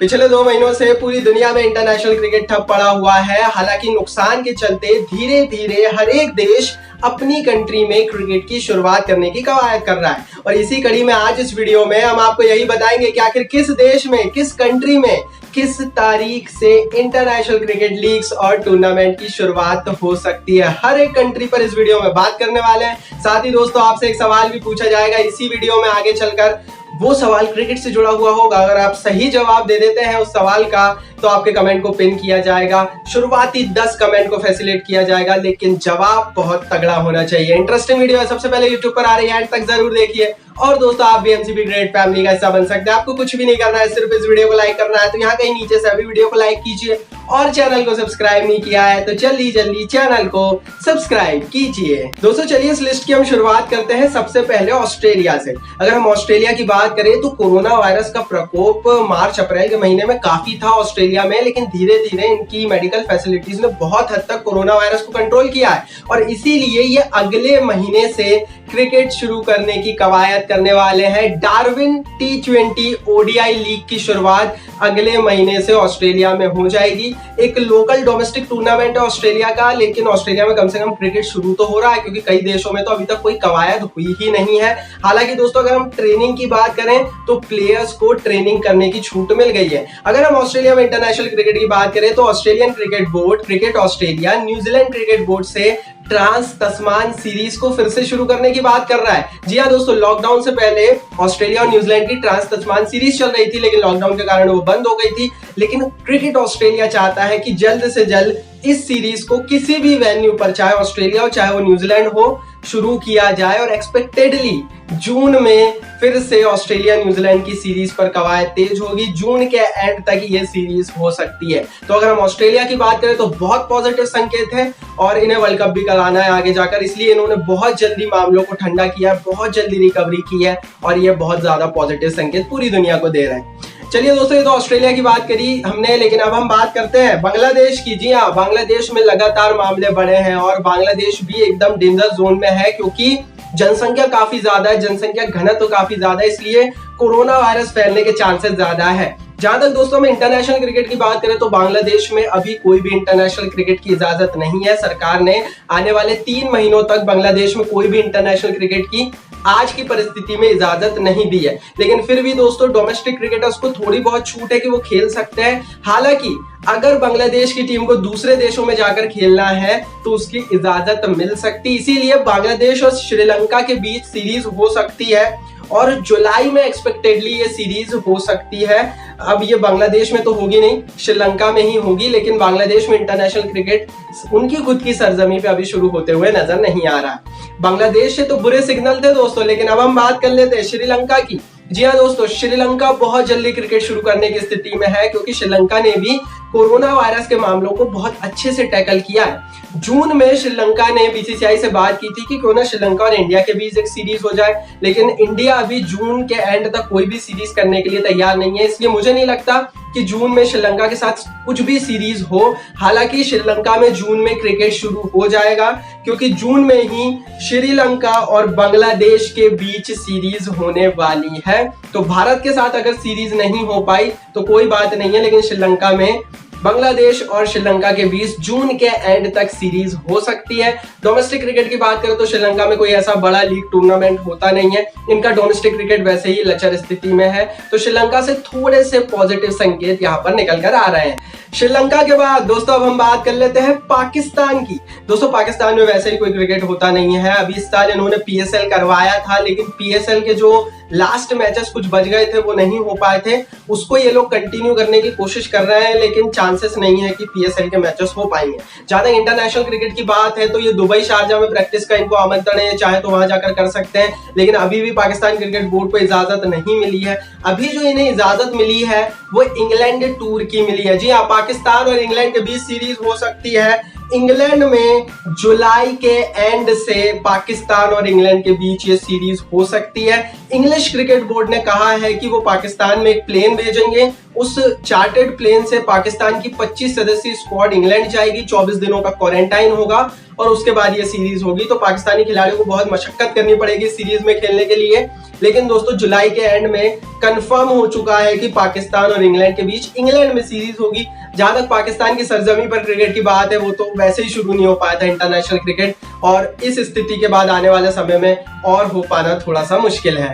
पिछले 2 महीनों से पूरी दुनिया में इंटरनेशनल क्रिकेट ठप पड़ा हुआ है। हालांकि नुकसान के चलते धीरे धीरे हर एक देश अपनी कंट्री में क्रिकेट की शुरुआत करने की कवायद कर रहा है और इसी कड़ी में आज इस वीडियो में हम आपको यही बताएंगे कि आखिर किस देश में, किस कंट्री में, किस तारीख से इंटरनेशनल क्रिकेट लीग्स और टूर्नामेंट की शुरुआत हो सकती है। हर एक कंट्री पर इस वीडियो में बात करने वाले हैं। साथ ही दोस्तों आपसे एक सवाल भी पूछा जाएगा इसी वीडियो में आगे चलकर। वो सवाल क्रिकेट से जुड़ा हुआ होगा। अगर आप सही जवाब दे देते हैं उस सवाल का तो आपके कमेंट को पिन किया जाएगा। शुरुआती 10 कमेंट को फैसिलिटेट किया जाएगा, लेकिन जवाब बहुत तगड़ा होना चाहिए। इंटरेस्टिंग वीडियो है, सबसे पहले यूट्यूब पर आ रही है, एंड तक जरूर देखिए। और दोस्तों आप भी एमसीबी ग्रेट फैमिली का हिस्सा बन सकते हैं। आपको कुछ भी नहीं करना है, सिर्फ इस वीडियो को लाइक करना है। तो यहाँ कहीं नीचे से अभी वीडियो को लाइक कीजिए और चैनल को सब्सक्राइब नहीं किया है तो जल्दी जल्दी चैनल को सब्सक्राइब कीजिए। दोस्तों चलिए इस लिस्ट की हम शुरुआत करते हैं सबसे पहले ऑस्ट्रेलिया से। अगर हम ऑस्ट्रेलिया की बात करें तो कोरोना वायरस का प्रकोप मार्च अप्रैल के महीने में काफी था ऑस्ट्रेलिया में, लेकिन धीरे धीरे इनकी मेडिकल फैसिलिटीज ने बहुत हद तक कोरोना वायरस को कंट्रोल किया है और इसीलिए ये अगले महीने से क्रिकेट शुरू करने की कवायद करने वाले हैं। डार्विन T20 ODI लीग की शुरुआत अगले महीने से ऑस्ट्रेलिया में हो जाएगी। एक लोकल डोमेस्टिक टूर्नामेंट है ऑस्ट्रेलिया का, लेकिन ऑस्ट्रेलिया में कम से कम क्रिकेट शुरू तो हो रहा है क्योंकि कई देशों में तो अभी तक कोई कवायद हुई ही नहीं है। हालांकि दोस्तों अगर हम ट्रेनिंग की बात करें तो प्लेयर्स को ट्रेनिंग करने की छूट मिल गई है। अगर हम ऑस्ट्रेलिया में इंटरनेशनल क्रिकेट की बात करें तो Australian cricket board, cricket Australia, New Zealand cricket board से ट्रांस तस्मान सीरीज को फिर से शुरू करने की बात कर रहा है। जी हाँ दोस्तों, लॉकडाउन से पहले ऑस्ट्रेलिया और न्यूजीलैंड की ट्रांस तस्मान सीरीज चल रही थी, लेकिन लॉकडाउन के कारण वो बंद हो गई थी। लेकिन क्रिकेट ऑस्ट्रेलिया चाहता है कि जल्द से जल्द इस सीरीज को किसी भी वेन्यू पर, चाहे ऑस्ट्रेलिया हो चाहे वो न्यूजीलैंड हो, शुरू किया जाए और एक्सपेक्टेडली जून में फिर से ऑस्ट्रेलिया न्यूजीलैंड की सीरीज पर कवायद तेज होगी। जून के एंड तक ये सीरीज हो सकती है। तो अगर हम ऑस्ट्रेलिया की बात करें तो बहुत पॉजिटिव संकेत है और इन्हें वर्ल्ड कप भी कराना है आगे जाकर, इसलिए इन्होंने बहुत जल्दी मामलों को ठंडा किया है, बहुत जल्दी रिकवरी की है और ये बहुत ज्यादा पॉजिटिव संकेत पूरी दुनिया को दे रहा है। चलिए दोस्तों, ये तो ऑस्ट्रेलिया की बात करी हमने, लेकिन अब हम बात करते हैं बांग्लादेश की। जी हाँ, बांग्लादेश में लगातार मामले बढ़े हैं और बांग्लादेश भी एकदम डेंजर जोन में है क्योंकि जनसंख्या काफी ज्यादा है, जनसंख्या घनत्व तो काफी ज्यादा है, इसलिए कोरोना वायरस फैलने के चांसेस ज्यादा है। जहां तक दोस्तों में इंटरनेशनल क्रिकेट की बात करें तो बांग्लादेश में अभी कोई भी इंटरनेशनल क्रिकेट की इजाजत नहीं है। सरकार ने आने वाले 3 महीनों तक बांग्लादेश में कोई भी इंटरनेशनल क्रिकेट की आज की परिस्थिति में इजाजत नहीं दी है, लेकिन फिर भी दोस्तों डोमेस्टिक क्रिकेटर्स को थोड़ी बहुत छूट है कि वो खेल सकते हैं। हालांकि अगर बांग्लादेश की टीम को दूसरे देशों में जाकर खेलना है तो उसकी इजाजत मिल सकती, इसीलिए बांग्लादेश और श्रीलंका के बीच सीरीज हो सकती है और जुलाई में एक्सपेक्टेडली ये सीरीज हो सकती है। अब ये बांग्लादेश में तो होगी नहीं, श्रीलंका में ही होगी, लेकिन बांग्लादेश में इंटरनेशनल क्रिकेट उनकी खुद की सरजमी पे अभी शुरू होते हुए नजर नहीं आ रहा। बांग्लादेश से तो बुरे सिग्नल थे दोस्तों, लेकिन अब हम बात कर लेते हैं श्रीलंका की। जी हाँ दोस्तों, श्रीलंका बहुत जल्दी क्रिकेट शुरू करने की स्थिति में है क्योंकि श्रीलंका ने भी कोरोना वायरस के मामलों को बहुत अच्छे से टैकल किया है। जून में श्रीलंका ने बीसीसीआई से बात की थी कि क्यों ना श्रीलंका और इंडिया के बीच एक सीरीज हो जाए, लेकिन इंडिया अभी जून के एंड तक कोई भी सीरीज करने के लिए तैयार नहीं है, इसलिए मुझे नहीं लगता कि जून में श्रीलंका के साथ कुछ भी सीरीज हो। हालांकि श्रीलंका में जून में क्रिकेट शुरू हो जाएगा क्योंकि जून में ही श्रीलंका और बांग्लादेश के बीच सीरीज होने वाली है। तो भारत के साथ अगर सीरीज नहीं हो पाई तो कोई बात नहीं है, लेकिन श्रीलंका में बांग्लादेश और श्रीलंका के बीच जून के एंड तक सीरीज हो सकती है। डोमेस्टिक क्रिकेट की बात करें तो श्रीलंका में कोई ऐसा बड़ा लीग टूर्नामेंट होता नहीं है, इनका डोमेस्टिक क्रिकेट वैसे ही लचर स्थिति में है, तो श्रीलंका से थोड़े से पॉजिटिव संकेत यहाँ पर निकल कर आ रहे हैं। श्रीलंका के बाद दोस्तों अब हम बात कर लेते हैं पाकिस्तान की। दोस्तों पाकिस्तान में वैसे ही कोई क्रिकेट होता नहीं है। अभी इस साल इन्होंने PSL करवाया था, लेकिन PSL के जो लास्ट मैचेस कुछ बच गए थे वो नहीं हो पाए थे, उसको ये लोग कंटिन्यू करने की कोशिश कर रहे हैं, लेकिन चांसेस नहीं है कि PSL के मैचेस हो पाएंगे। जहां तक इंटरनेशनल क्रिकेट की बात है तो ये दुबई शारजा में प्रैक्टिस का इनको आमंत्रण है, चाहे तो वहां जाकर कर सकते हैं, लेकिन अभी भी पाकिस्तान क्रिकेट बोर्ड को इजाजत नहीं मिली है। अभी जो इन्हें इजाजत मिली है वो इंग्लैंड टूर की मिली है। जी हाँ, पाकिस्तान और इंग्लैंड के बीच सीरीज हो सकती है। इंग्लैंड में जुलाई के एंड से पाकिस्तान और इंग्लैंड के बीच ये सीरीज हो सकती है। इंग्लिश क्रिकेट बोर्ड ने कहा है कि वो पाकिस्तान में एक प्लेन भेजेंगे, उस चार्टर्ड प्लेन से पाकिस्तान की 25 सदस्यीय स्क्वाड इंग्लैंड जाएगी, 24 दिनों का क्वारंटाइन होगा और उसके बाद ये सीरीज होगी। तो पाकिस्तानी खिलाड़ियों को बहुत मशक्कत करनी पड़ेगी सीरीज में खेलने के लिए। लेकिन दोस्तों जुलाई के एंड में कंफर्म हो चुका है कि पाकिस्तान और इंग्लैंड के बीच इंग्लैंड में सीरीज होगी। जहां तक पाकिस्तान की सरजमी पर क्रिकेट की बात है, वो तो वैसे ही शुरू नहीं हो पाया था इंटरनेशनल क्रिकेट, और इस स्थिति के बाद आने वाले समय में और हो पाना थोड़ा सा मुश्किल है।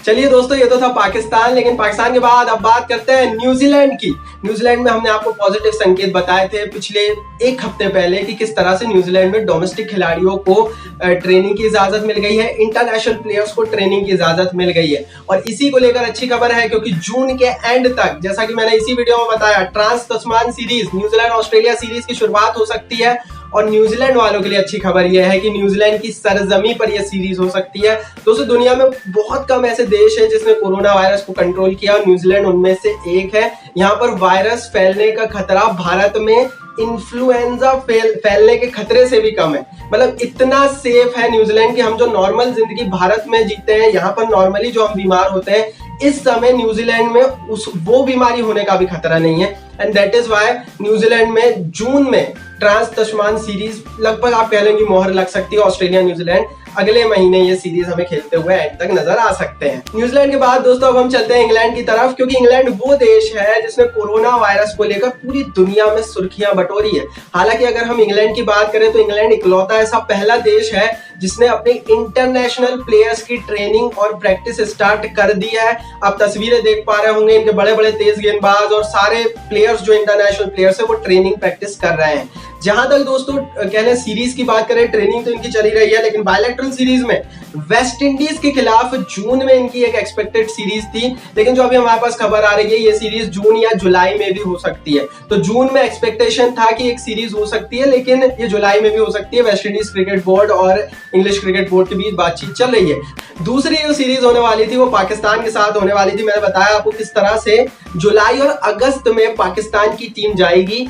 चलिए दोस्तों, ये तो था पाकिस्तान। लेकिन पाकिस्तान के बाद अब बात करते हैं न्यूजीलैंड की। न्यूजीलैंड में हमने आपको पॉजिटिव संकेत बताए थे पिछले एक हफ्ते पहले कि किस तरह से न्यूजीलैंड में डोमेस्टिक खिलाड़ियों को ट्रेनिंग की इजाजत मिल गई है, इंटरनेशनल प्लेयर्स को ट्रेनिंग की इजाजत मिल गई है। और इसी को लेकर अच्छी खबर है, क्योंकि जून के एंड तक, जैसा कि मैंने इसी वीडियो में बताया, ट्रांस तस्मान सीरीज, न्यूजीलैंड ऑस्ट्रेलिया सीरीज की शुरुआत हो सकती है। और न्यूजीलैंड वालों के लिए अच्छी खबर यह है कि न्यूजीलैंड की सरजमी पर यह सीरीज हो सकती है। दोस्तों दुनिया में बहुत कम ऐसे देश हैं जिसने कोरोना वायरस को कंट्रोल किया, और न्यूजीलैंड उनमें से एक है। यहाँ पर वायरस फैलने का खतरा भारत में इन्फ्लुएंजा फैलने के खतरे से भी कम है। मतलब इतना सेफ है न्यूजीलैंड कि हम जो नॉर्मल जिंदगी भारत में जीते हैं, यहाँ पर नॉर्मली जो हम बीमार होते हैं, इस समय न्यूजीलैंड में वो बीमारी होने का भी खतरा नहीं है। And that is why New Zealand में जून में ट्रांस तस्मान सीरीज लगभग आप कह लेंगे मोहर लग सकती है। ऑस्ट्रेलिया न्यूजीलैंड अगले महीने ये सीरीज हमें खेलते हुए एंड तक नजर आ सकते हैं। न्यूजीलैंड के बाद दोस्तों अब हम चलते हैं इंग्लैंड की तरफ, क्योंकि इंग्लैंड वो देश है जिसने कोरोना वायरस को लेकर पूरी दुनिया में सुर्खियां बटोरी है। हालांकि अगर हम इंग्लैंड की बात करें तो इंग्लैंड इकलौता ऐसा पहला देश है जिसने अपने इंटरनेशनल प्लेयर्स की ट्रेनिंग और प्रैक्टिस स्टार्ट कर दी है। आप तस्वीरें देख पा रहे होंगे, इनके बड़े बड़े तेज गेंदबाज और सारे प्लेयर्स जो इंटरनेशनल प्लेयर्स है वो ट्रेनिंग प्रैक्टिस कर रहे हैं। जहां तक दोस्तों कह लें सीरीज की बात करें, ट्रेनिंग तो इनकी चली रही है, लेकिन बायलैटरल सीरीज में वेस्ट इंडीज के खिलाफ जून में इनकी एक एक्सपेक्टेड सीरीज थी। लेकिन जो अभी हमारे पास खबर आ रही है, ये सीरीज जून या जुलाई में भी हो सकती है। तो जून में एक्सपेक्टेशन था कि एक सीरीज हो सकती है, लेकिन ये जुलाई में भी हो सकती है। वेस्ट इंडीज क्रिकेट बोर्ड और इंग्लिश क्रिकेट बोर्ड के बीच बातचीत चल रही है। दूसरी जो सीरीज होने वाली थी वो पाकिस्तान के साथ होने वाली थी। मैंने बताया आपको किस तरह से जुलाई और अगस्त में पाकिस्तान की टीम जाएगी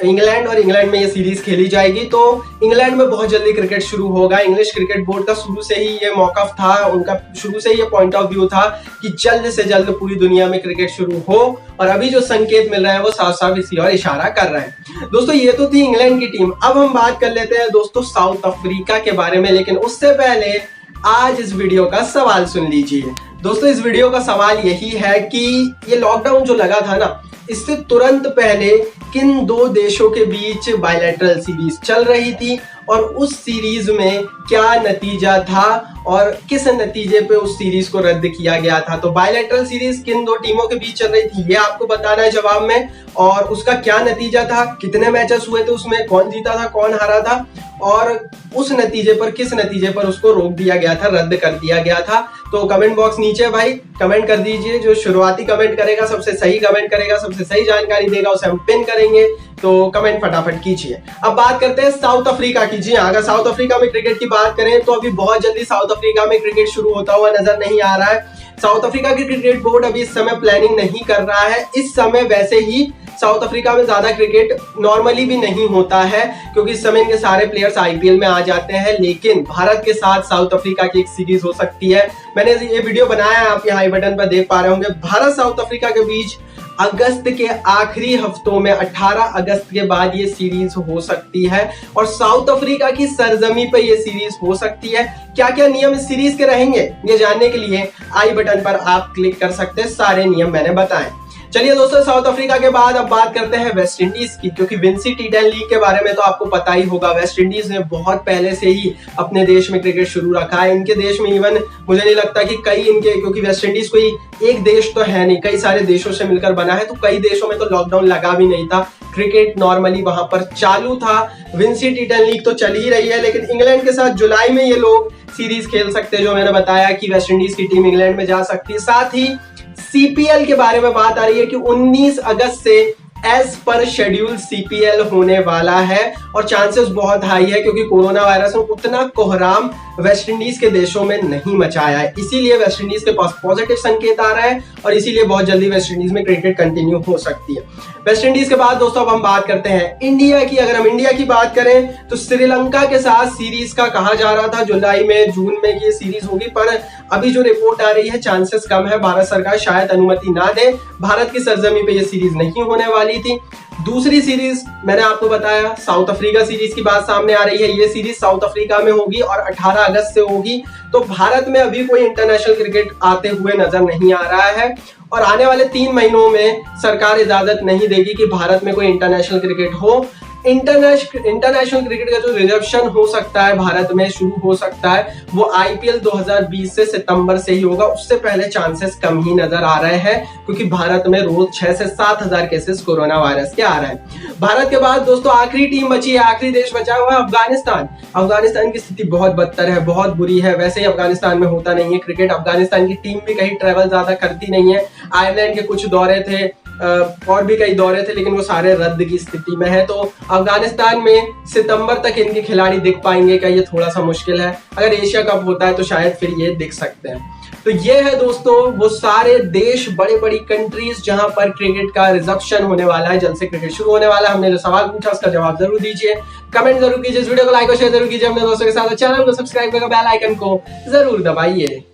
इंग्लैंड, और इंग्लैंड में ये सीरीज खेली जाएगी। तो इंग्लैंड में बहुत जल्दी क्रिकेट शुरू होगा। इंग्लिश क्रिकेट बोर्ड का शुरू से ही ये मौकफ था, उनका शुरू से ही ये पॉइंट ऑफ व्यू था कि जल्द से जल्द पूरी दुनिया में क्रिकेट शुरू हो, और अभी जो संकेत मिल रहा है वो साफ साफ इसी और इशारा कर रहा है। दोस्तों ये तो थी इंग्लैंड की टीम। अब हम बात कर लेते हैं दोस्तों साउथ अफ्रीका के बारे में, लेकिन उससे पहले आज इस वीडियो का सवाल सुन लीजिए। दोस्तों इस वीडियो का सवाल यही है कि ये लॉकडाउन जो लगा था ना, इससे तुरंत पहले किन दो देशों के बीच बायलैटरल सीरीज चल रही थी, और उस सीरीज में क्या नतीजा था, और किस नतीजे पे उस सीरीज को रद्द किया गया था। तो बायलैटरल सीरीज किन दो टीमों के बीच चल रही थी, ये आपको बताना है जवाब में, और उसका क्या नतीजा था, कितने मैचेस हुए थे उसमें, कौन जीता था कौन हारा था, और उस नतीजे पर किस नतीजे पर उसको रोक दिया गया था, रद्द कर दिया गया था। तो कमेंट बॉक्स नीचे भाई कमेंट कर दीजिए। जो शुरुआती कमेंट करेगा, सबसे सही कमेंट करेगा, सबसे सही जानकारी देगा, उसे हम पिन करेंगे। तो कमेंट फटाफट कीजिए। अब बात करते हैं साउथ अफ्रीका की। जी हाँ, अगर साउथ अफ्रीका में क्रिकेट की बात करें तो अभी बहुत जल्दी साउथ अफ्रीका में क्रिकेट शुरू होता हुआ नजर नहीं आ रहा है। साउथ अफ्रीका की क्रिकेट बोर्ड अभी इस समय प्लानिंग नहीं कर रहा है। इस समय वैसे ही साउथ अफ्रीका में ज्यादा क्रिकेट नॉर्मली भी नहीं होता है, क्योंकि इस समय इनके सारे प्लेयर्स आईपीएल में आ जाते हैं। लेकिन भारत के साथ साउथ अफ्रीका की एक सीरीज हो सकती है। मैंने ये वीडियो बनाया है, आप यहाँ आई बटन पर देख पा रहे होंगे। भारत साउथ अफ्रीका के बीच अगस्त के आखिरी हफ्तों में 18 अगस्त के बाद ये सीरीज हो सकती है, और साउथ अफ्रीका की सरजमी पर ये सीरीज हो सकती है। क्या क्या नियम इस सीरीज के रहेंगे ये जानने के लिए आई बटन पर आप क्लिक कर सकते हैं। सारे नियम मैंने बताए। चलिए दोस्तों साउथ अफ्रीका के बाद अब बात करते हैं वेस्ट इंडीज की, क्योंकि विंसी टी10 लीग के बारे में तो आपको पता ही होगा। वेस्ट इंडीज ने बहुत पहले से ही अपने देश में क्रिकेट शुरू रखा है। इनके देश में इवन मुझे नहीं लगता कि कई इनके, क्योंकि वेस्ट इंडीज कोई एक देश तो है नहीं, कई सारे देशों से मिलकर बना है। तो कई देशों में तो लॉकडाउन लगा भी नहीं था, क्रिकेट नॉर्मली वहां पर चालू था। विंसी टी10 लीग तो चल ही रही है, लेकिन इंग्लैंड के साथ जुलाई में ये लोग सीरीज खेल सकते हैं। जो मैंने बताया कि वेस्ट इंडीज की टीम इंग्लैंड में जा सकती है। साथ ही सीपीएल के बारे में बात आ रही है कि 19 अगस्त से एज पर शेड्यूल सीपीएल होने वाला है, और चांसेस बहुत हाई है क्योंकि कोरोना वायरस ने उतना कोहराम वेस्ट इंडीज के देशों में नहीं मचाया है। इसीलिए वेस्ट इंडीज के पास पॉजिटिव संकेत आ रहा है, और इसीलिए बहुत जल्दी वेस्ट इंडीज में क्रिकेट कंटिन्यू हो सकती है। वेस्ट इंडीज के बाद दोस्तों अब हम बात करते हैं इंडिया की। अगर हम इंडिया की बात करें तो श्रीलंका के साथ सीरीज का कहा जा रहा था जुलाई में, जून में ये सीरीज होगी, पर अभी जो रिपोर्ट आ रही है चांसेस कम है। भारत सरकार शायद अनुमति ना दे, भारत की सरजमी पे ये सीरीज नहीं होने वाली रही थी। दूसरी सीरीज मैंने आपको बताया साउथ अफ्रीका सीरीज की बात सामने आ रही है। ये सीरीज साउथ अफ्रीका में होगी और 18 अगस्त से होगी। तो भारत में अभी कोई इंटरनेशनल क्रिकेट आते हुए नजर नहीं आ रहा है और आने वाले 3 महीनों में सरकार इजाजत नहीं देगी कि भारत में कोई इंटरनेशनल क्रिकेट हो। इंटरनेशनल क्रिकेट का जो रिजर्वेशन हो सकता है भारत में शुरू हो सकता है वो IPL 2020 से सितंबर से ही होगा। उससे पहले चांसेस कम ही नजर आ रहे हैं क्योंकि भारत में रोज 6 से 7 हजार केसेस कोरोना वायरस के आ रहे हैं। भारत के बाद दोस्तों आखिरी टीम बची है, आखिरी देश बचा हुआ है अफगानिस्तान। अफगानिस्तान की स्थिति बहुत बदतर है, बहुत बुरी है। वैसे ही अफगानिस्तान में होता नहीं है क्रिकेट। अफगानिस्तान की टीम भी कहीं ट्रेवल ज्यादा करती नहीं है। आयरलैंड के कुछ दौरे थे और भी कई दौरे थे लेकिन वो सारे रद्द की स्थिति में है। तो अफगानिस्तान में सितंबर तक इनके खिलाड़ी दिख पाएंगे क्या, ये थोड़ा सा मुश्किल है। अगर एशिया कप होता है तो शायद फिर ये दिख सकते हैं। तो ये है दोस्तों वो सारे देश, बड़ी बड़ी कंट्रीज जहां पर क्रिकेट का रिजर्वेशन होने वाला है, जल्द से क्रिकेट शुरू होने वाला है। हमने जो सवाल पूछा उसका जवाब जरूर दीजिए, कमेंट जरूर कीजिए, इस वीडियो को लाइक और शेयर जरूर कीजिए अपने दोस्तों के साथ, चैनल को सब्सक्राइब करके बेल आइकन को जरूर दबाइए।